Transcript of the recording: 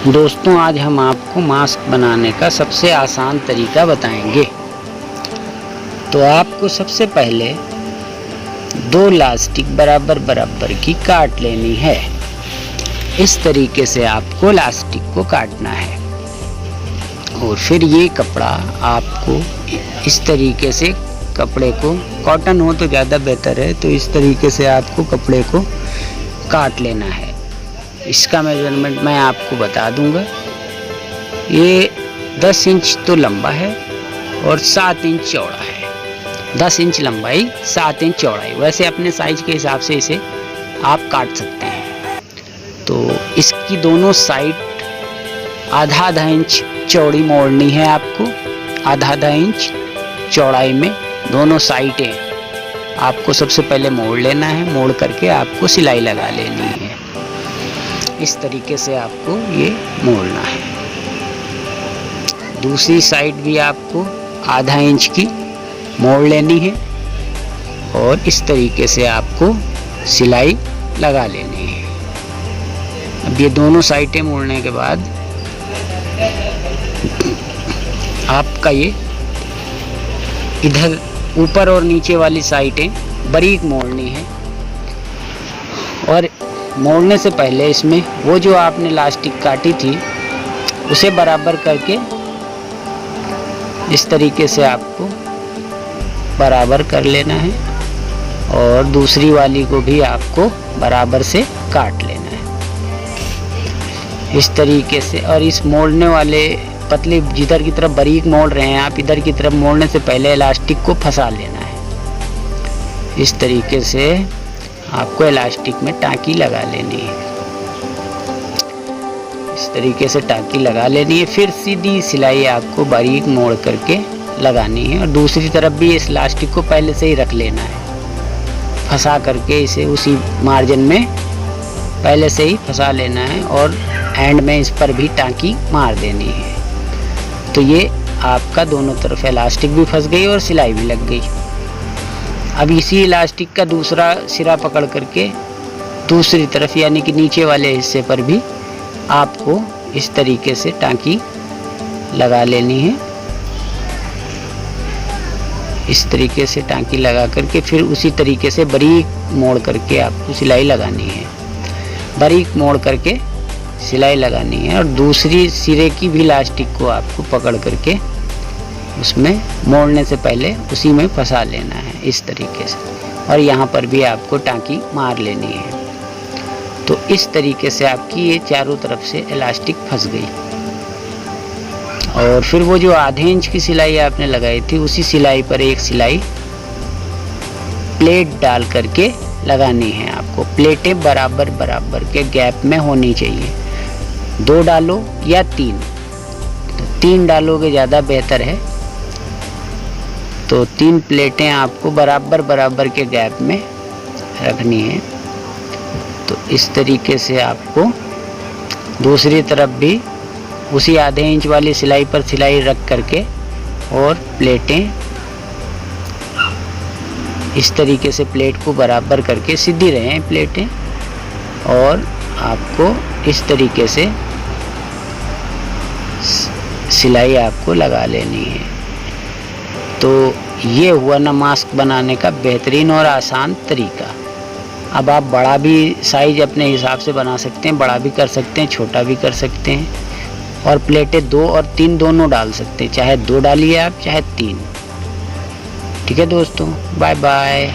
दोस्तों, आज हम आपको मास्क बनाने का सबसे आसान तरीका बताएंगे। तो आपको सबसे पहले 2 इलास्टिक बराबर बराबर की काट लेनी है। इस तरीके से आपको इलास्टिक को काटना है और फिर ये कपड़ा आपको इस तरीके से, कपड़े को कॉटन हो तो ज़्यादा बेहतर है, तो इस तरीके से आपको कपड़े को काट लेना है। इसका मेजरमेंट मैं आपको बता दूंगा। ये 10 इंच तो लंबा है और 7 इंच चौड़ा है। 10 इंच लंबाई, 7 इंच चौड़ाई। वैसे अपने साइज के हिसाब से इसे आप काट सकते हैं। तो इसकी दोनों साइड आधा इंच चौड़ी मोड़नी है आपको। आधा इंच चौड़ाई में दोनों साइडें आपको सबसे पहले मोड़ लेना है। मोड़ करके आपको सिलाई लगा लेनी है। इस तरीके से आपको ये मोड़ना है। दूसरी साइड भी आपको आधा इंच की मोड़ लेनी है और इस तरीके से आपको सिलाई लगा लेनी है। अब ये दोनों साइडें मोड़ने के बाद आपका ये इधर ऊपर और नीचे वाली साइडें बारीक मोड़नी है। और मोड़ने से पहले इसमें वो जो आपने इलास्टिक काटी थी उसे बराबर करके इस तरीके से आपको बराबर कर लेना है और दूसरी वाली को भी आपको बराबर से काट लेना है इस तरीके से। और इस मोड़ने वाले पतली जिधर की तरफ बारीक मोड़ रहे हैं आप, इधर की तरफ मोड़ने से पहले इलास्टिक को फंसा लेना है। इस तरीके से आपको इलास्टिक में टाँकी लगा लेनी है। इस तरीके से टाँकी लगा लेनी है। फिर सीधी सिलाई आपको बारीक मोड़ करके लगानी है और दूसरी तरफ भी इस इलास्टिक को पहले से ही रख लेना है। फंसा करके इसे उसी मार्जिन में पहले से ही फंसा लेना है और एंड में इस पर भी टाँकी मार देनी है। तो ये आपका दोनों तरफ इलास्टिक भी फंस गई और सिलाई भी लग गई। अब इसी इलास्टिक का दूसरा सिरा पकड़ करके दूसरी तरफ यानी कि नीचे वाले हिस्से पर भी आपको इस तरीके से टाँकी लगा लेनी है। इस तरीके से टाँकी लगा करके फिर उसी तरीके से बारीक मोड़ करके आपको सिलाई लगानी है। बारीक मोड़ करके सिलाई लगानी है और दूसरी सिरे की भी इलास्टिक को आपको पकड़ करके उसमें मोड़ने से पहले उसी में फंसा लेना है इस तरीके से। और यहाँ पर भी आपको टाँकी मार लेनी है। तो इस तरीके से आपकी ये चारों तरफ से इलास्टिक फंस गई। और फिर वो जो आधे इंच की सिलाई आपने लगाई थी उसी सिलाई पर एक सिलाई प्लेट डाल करके लगानी है आपको। प्लेटें बराबर बराबर के गैप में होनी चाहिए। 2 डालो या 3, तो 3 डालोगे ज़्यादा बेहतर है। तो 3 प्लेटें आपको बराबर बराबर के गैप में रखनी है। तो इस तरीके से आपको दूसरी तरफ भी उसी आधे इंच वाली सिलाई पर सिलाई रख करके और प्लेटें इस तरीके से प्लेट को बराबर करके सीधी रहें प्लेटें और आपको इस तरीके से सिलाई आपको लगा लेनी है। तो ये हुआ ना मास्क बनाने का बेहतरीन और आसान तरीका। अब आप बड़ा भी साइज अपने हिसाब से बना सकते हैं, बड़ा भी कर सकते हैं, छोटा भी कर सकते हैं। और प्लेटें 2 और 3 दोनों डाल सकते हैं, चाहे 2 डालिए आप चाहे 3। ठीक है दोस्तों, बाय बाय।